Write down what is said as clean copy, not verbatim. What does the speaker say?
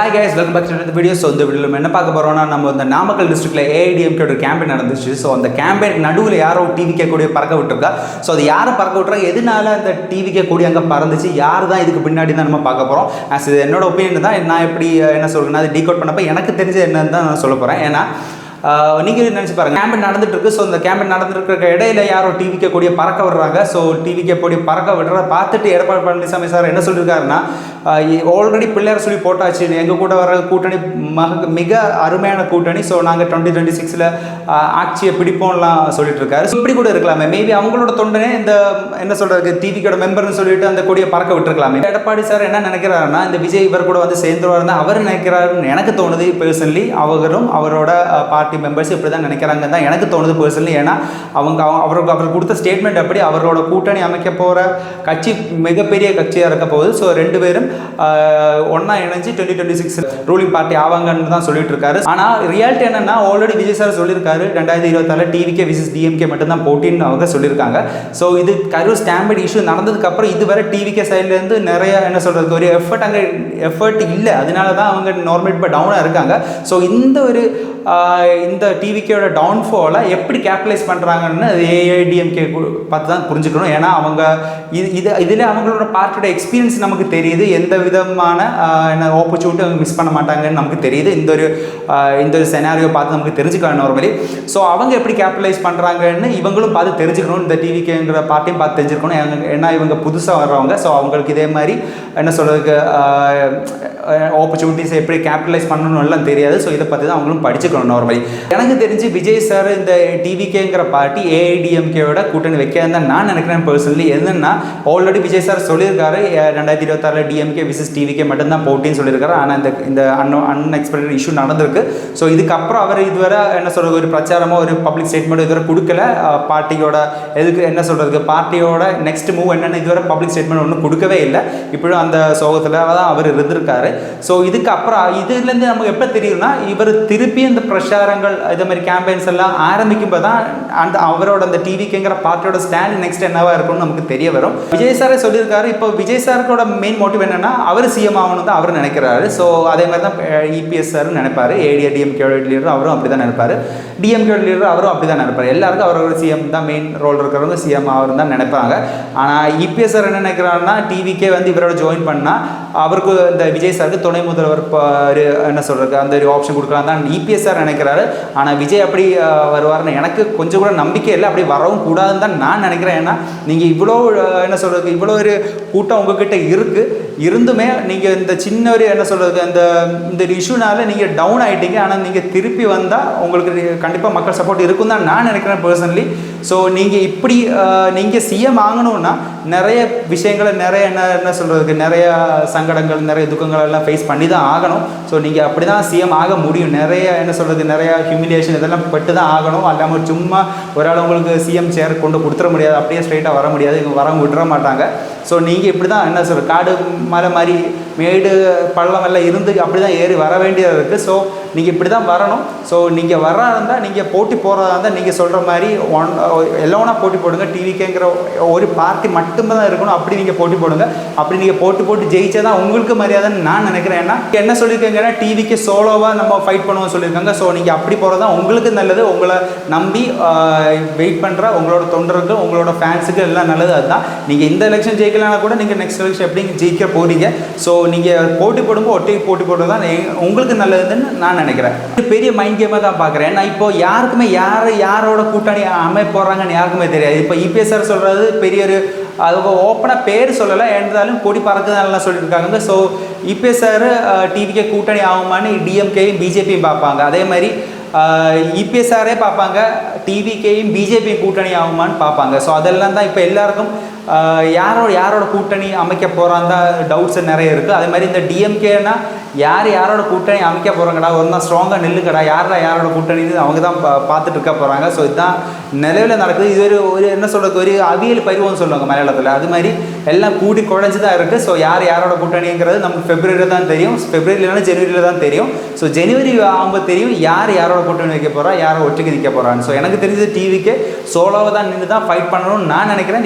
Hi guys, welcome back to another video. So இந்த வீடியோல என்ன பார்க்க போறோம்னா நம்ம இந்த நாமக்கல் டிஸ்ட்ரிக்ட்ல AIDMK ஒரு கேம்பெயின் நடந்துச்சு. ஸோ அந்த கேம்பெயின் நடுவில் யாரோ டிவிகே கொடியை பறக்க விட்டுருக்கா. ஸோ அது யாரை பறக்க விட்டுறா, எதனால அந்த டிவிகே கொடி அங்கே பறந்துச்சு, யார் தான் இதுக்கு பின்னாடி தான் நம்ம பார்க்க போகிறோம். இது என்னோட ஒப்பீனியன் தான். நான் எப்படி என்ன சொல்கிறேன்னா அது டீகோட் பண்ணப்போ எனக்கு தெரிஞ்ச என்னன்னு தான் நான் சொல்ல போகிறேன். ஏன்னா நீங்கள் நினச்சி பாருங்கள், கேம்பெயின் நடந்துட்டு இருக்கு. ஸோ இந்த கேம்பெயின் நடந்துருக்க இடையில யாரோ டிவிகே கொடியை பறக்க விடுறாங்க. ஸோ டிவிகே கொடியை பறக்க விடுறத பார்த்துட்டு எடப்பாடி பழனிசாமி சார் என்ன சொல்லியிருக்காருன்னா, ஆல்ரெடி பிள்ளையார் சொல்லி போட்டாச்சு, எங்கள் கூட வர கூட்டணி மிக அருமையான கூட்டணி, ஸோ நாங்கள் 2026 ஆட்சியை பிடிப்போம்லாம் சொல்லிட்டு இருக்காரு. இப்படி கூட இருக்கலாமே, மேபி அவங்களோட தொண்டனே இந்த என்ன சொல்றது டிவிக்கோட மெம்பர்னு சொல்லிட்டு அந்த கொடியை பறக்க விட்டுருக்கலாமே. எடப்பாடி சார் என்ன நினைக்கிறாருன்னா, இந்த விஜய் இவர் கூட வந்து சேர்ந்துருவாருன்னா அவர் நினைக்கிறாருன்னு எனக்கு தோணுது பர்சனலி. அவரும் அவரோட பார்ட்டி மெம்பர்ஸ் இப்படி தான் நினைக்கிறாங்க தான் எனக்கு தோணுது பர்சனலி. ஏன்னா அவர் கொடுத்த ஸ்டேட்மெண்ட் அப்படி அவரோட கூட்டணி அமைக்க போகிற கட்சி மிகப்பெரிய கட்சியாக இருக்க போகுது. ஸோ ரெண்டு பேரும் ஒன்றா இணைஞ்சு 2026 ரூலிங் பார்ட்டி ஆவாங்கன்னு தான் சொல்லிட்டு இருக்காரு. ஆனால் ரியாலிட்டி என்னன்னா, ஆல்ரெடி விஜய் சார் சொல்லியிருக்காரு 2024 டிவிகே விசஸ் டிஎம்கே மட்டும்தான் போட்டின்னு அவங்க சொல்லியிருக்காங்க. ஸோ இது கரூர் ஸ்டாம்பேட் இஷ்யூ நடந்ததுக்கப்புறம் இதுவரை டிவிகே சைட்லேருந்து நிறைய என்ன சொல்கிறதுக்கு ஒரு எஃபர்ட் இல்லை. அதனால தான் அவங்க நார்மல் இப்போ டவுனாக இருக்காங்க. ஸோ இந்த டிவிக்கோட டவுன்ஃபாலை எப்படி கேபிட்டலைஸ் பண்ணுறாங்கன்னு ஏஐடிஎம்கே பார்த்து தான் புரிஞ்சுக்கணும். ஏன்னா அவங்க இதில் அவங்களோட பார்ட்டியோட எக்ஸ்பீரியன்ஸ் நமக்கு தெரியுது, எந்த விதமான ஆப்பர்ச்சுனிட்டி அவங்க மிஸ் பண்ண மாட்டாங்கன்னு நமக்கு தெரியுது. இந்த ஒரு செனாரியோ பார்த்து நமக்கு தெரிஞ்சுக்கலாம் நார்மலி. ஸோ அவங்க எப்படி கேபிட்டலைஸ் பண்ணுறாங்கன்னு இவங்களும் பார்த்து தெரிஞ்சுக்கணும், இந்த டிவிக்கேங்கிற பார்ட்டியும் பார்த்து தெரிஞ்சுக்கணும். ஏன்னா இவங்க புதுசாக வர்றவங்க. ஸோ அவங்களுக்கு இதே மாதிரி என்ன சொல்கிறதுக்கு ஆப்பர்ச்சுனிட்டிஸ் எப்படி கேபிட்டலைஸ் பண்ணணும் எல்லாம் தெரியாது. ஸோ இதை பற்றி தான் அவங்களும் படிச்சுக்கணும் நார்மலி. எனக்கு தெரிஞ்சு விஜய் சார் இந்த டிவிகேங்கிற பார்ட்டி ஏஐடிஎம்கேயோட கூட்டணி வைக்காதுன்னு தான் நான் நினைக்கிறேன் பர்சனலி. என்னன்னா ஆல்ரெடி விஜய் சார் சொல்லியிருக்காரு 2026 டிஎம்கே விசஸ் டிவிகே மட்டும்தான் போட்டின்னு சொல்லியிருக்காரு. ஆனால் இந்த அன்எக்ஸ்பெக்டட் இஷ்யூ நடந்திருக்கு. ஸோ இதுக்கப்புறம் அவர் இதுவரை என்ன சொல்கிறது ஒரு பிரச்சாரமோ ஒரு பப்ளிக் ஸ்டேட்மெண்ட்டோ இதுவரை கொடுக்கல. பார்ட்டியோட எதுக்கு என்ன சொல்கிறதுக்கு பார்ட்டியோட நெக்ஸ்ட் மூவ் என்னென்னு இதுவரை பப்ளிக் ஸ்டேட்மெண்ட் ஒன்றும் கொடுக்கவே இல்லை. இப்போயும் அந்த சோகத்தில் தான் அவர் இருந்திருக்காரு. ஸோ இதுக்கப்புறம் இதுலேருந்து நமக்கு எப்போ தெரியும்னா, இவர் திருப்பி இந்த பிரச்சாரங்கள் இதே மாதிரி கேம்பெயின்ஸ் எல்லாம் ஆரம்பிக்கும் போது தான் அவரோட அந்த டிவிக்குங்கிற பார்ட்டியோட ஸ்டாண்ட் நெக்ஸ்ட் என்னவா இருக்கும்னு நமக்கு தெரிய வரும். விஜய் சாரே சொல்லியிருக்காரு, இப்போ விஜய் சாருக்கோட மெயின் மோட்டிவ் என்னன்னா அவர் சிஎம் ஆகணும் தான் அவர் நினைக்கிறாரு. ஸோ அதே மாதிரி தான் இபிஎஸ் சாரும் நினைப்பாரு, ஏடிஎம்கேயோட லீடர் அவரும் அப்படி தான் நினைப்பாரு, டிஎம்கேயோட லீடர் அவரும் அப்படி தான் நினைப்பாரு. எல்லாருக்கும் அவரோட சிஎம் தான் மெயின் ரோல் இருக்கிறவங்க சிஎம் அவர் தான் நினைப்பாங்க. ஆனால் இபிஎஸ் சார் என்ன நினைக்கிறாருன்னா, டிவிக்கே வந்து இவரோட ஜாயின் பண்ணால் அவருக்கு இந்த விஜய் சாருக்கு துணை முதல்வர் என்ன சொல்கிறது அந்த ஒரு ஆப்ஷன் கொடுக்கலாம் தான் இபிஎஸ் சார் நினைக்கிறாரு. ஆனால் விஜய் அப்படி வருவார்னு எனக்கு கொஞ்சம் கூட நம்பிக்கை இல்லை, அப்படி வரவும் கூடாதுன்னு தான் நான் நினைக்கிறேன். ஏன்னா நீங்கள் இவ்வளோ என்ன சொல்கிறது இவ்வளோ ஒரு கூட்டம் உங்ககிட்ட இருந்துமே நீங்கள் இந்த சின்ன ஒரு என்ன சொல்கிறது இந்த இஷ்யூனால நீங்கள் டவுன் ஆகிட்டீங்க. ஆனால் நீங்கள் திருப்பி வந்தால் உங்களுக்கு கண்டிப்பாக மக்கள் சப்போர்ட் இருக்கும் தான் நான் நினைக்கிறேன் பர்சனலி. ஸோ நீங்கள் இப்படி நீங்கள் சிஎம் ஆகணும்னா நிறைய விஷயங்களை நிறைய என்ன சொல்கிறதுக்கு நிறைய சங்கடங்கள் நிறைய துக்கங்கள் எல்லாம் ஃபேஸ் பண்ணி தான் ஆகணும். ஸோ நீங்கள் அப்படி தான் சிஎம் ஆக முடியும். நிறைய என்ன சொல்கிறது நிறையா ஹியூமிலியேஷன் இதெல்லாம் பட்டு தான் ஆகணும். அல்லாமல் சும்மா ஒரு ஆள் உங்களுக்கு சிஎம் சேர் கொண்டு கொடுத்துட முடியாது, அப்படியே ஸ்ட்ரைட்டாக வர முடியாது, இவங்க வரவங்க விட்டுற மாட்டாங்க. ஸோ நீங்கள் இப்படி தான் என்ன சொல்கிறது காடு மலை மாதிரி மேடு பள்ளம் எல்லாம் இருந்து அப்படி தான் ஏறி வர வேண்டியது இருக்குது. ஸோ நீங்கள் இப்படி தான் வரணும். ஸோ நீங்கள் வர்றா இருந்தால் நீங்கள் போட்டி போகிறதா இருந்தால் நீங்கள் சொல்கிற மாதிரி எல்லோனா போட்டி போடுங்க. டிவிக்கேங்கிற ஒரு பார்ட்டி மட்டும்தான் இருக்கணும், அப்படி நீங்கள் போட்டி போடுங்க. அப்படி நீங்கள் போட்டு ஜெயிச்சா தான் உங்களுக்கு மரியாதைன்னு நான் நினைக்கிறேன். ஏன்னா என்ன சொல்லியிருக்கீங்கன்னா டிவிக்கு சோலோவாக நம்ம ஃபைட் பண்ணுவோம் சொல்லியிருக்காங்க. ஸோ நீங்கள் அப்படி போகிறது தான் உங்களுக்கு நல்லது. உங்களை நம்பி வெயிட் பண்ணுற உங்களோட தொண்டர்கள் உங்களோட ஃபேன்ஸுக்கு எல்லாம் நல்லது. அதுதான் நீங்கள் இந்த எலெக்ஷன் ஜெயிக்கலன்னா கூட நீங்கள் நெக்ஸ்ட் எலெக்ஷன் எப்படி ஜெயிக்க போகிறீங்க. ஸோ நீங்கள் போட்டி போடும்போது ஒற்றைக்கு போட்டி போடுறது தான் உங்களுக்கு நல்லதுன்னு நான் நினைக்கிறேன். பெரிய மைண்ட் கேமாக தான் பார்க்குறேன். நான் இப்போ யாருக்குமே யாரோட கூட்டணி அமைய போகிறாங்கன்னு யாருக்குமே தெரியாது. இப்போ இபிஎஸ் சார் சொல்கிறது பெரிய ஒரு அது ஓப்பனாக பேர் சொல்லலை, இருந்தாலும் கொடி பறக்குதுன்னெல்லாம் சொல்லியிருக்காங்க. ஸோ இபிஎஸ் சார் டிவிக்கே கூட்டணி ஆகுமான்னு டிஎம்கேயும் பிஜேபியும் பார்ப்பாங்க. அதே மாதிரி இபிஎஸ் சாரே பார்ப்பாங்க டிவிகேயும் பிஜேபியும் கூட்டணி ஆகுமான்னு பார்ப்பாங்க. ஸோ அதெல்லாம் தான் இப்போ எல்லாருக்கும் யாரோட கூட்டணி அமைக்க போகிறான் தான் டவுட்ஸ் நிறைய இருக்குது. அதே மாதிரி இந்த டிஎம்கேனா யாரோட கூட்டணி அமைக்க போகிறாங்கடா, ஒரு தான் ஸ்ட்ராங்காக நில்லுக்கடா, யாரோட கூட்டணி அவங்க தான் பார்த்துட்டு இருக்க போகிறாங்க. ஸோ இதுதான் நிலவில் நடக்குது. இது ஒரு என்ன சொல்கிறது ஒரு அவியல் பருவம்னு சொல்லுவாங்க மலையாளத்தில். அது மாதிரி எல்லாம் கூடி குழஞ்சி தான் இருக்குது. ஸோ யாரோட கூட்டணிங்கிறது நமக்கு ஃபெப்ரவரியில் தான் தெரியும், ஃபெப்ரவரி இல்லைன்னா ஜனவரியில் தான் தெரியும். ஸோ ஜனவரி ஆகும்போது தெரியும் யாரோட கூட்டணி வைக்க போகிறா, யாரை ஒற்றுக்கு நிற்க போகிறான்னு. ஸோ எனக்கு தெரிஞ்சது டிவிக்கு சோலோவை தான் நின்று தான் ஃபைட் பண்ணணும்னு நான் நினைக்கிறேன்.